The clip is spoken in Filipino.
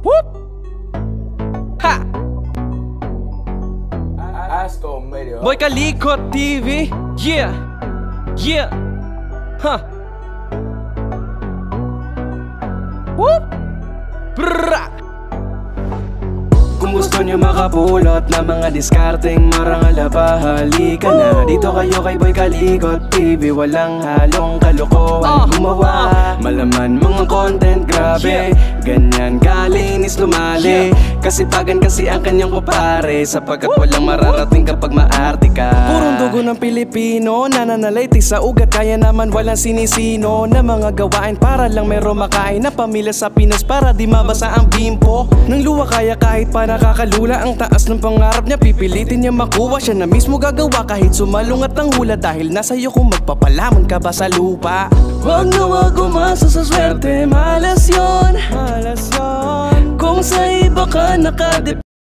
Whoop! Ha! Boy Kalikot TV. Yeah! Yeah! Huh! Whoop! Brrrra! Kung gusto nyo makapulot na mga diskarteng marangal ba, halika na dito kayo kay Boy Kalikot TV. Walang halong kalokohan gumawa, malaman mga content grabe, ganyan kalinis lumali. Kasipagan kasi ang kanyang kupare, sapagkat walang mararating kapag maarte ka. Purong dugo ng Pilipino, nananalayti sa ugat, kaya naman walang sinisino na mga gawain para lang meron makain na pamilya sa Pinas, para di mabasa ang bimpo ng luwa. Kaya kahit pa nakakalula ang taas ng pangarap niya, pipilitin niya makuha, siya na mismo gagawa kahit sumalungat ang hula. Dahil nasa iyo kung magpapalamon ka ba sa lupa. Huwag na huwag umasa sa swerte, malas yun. Kung sa iba ka nakadepende.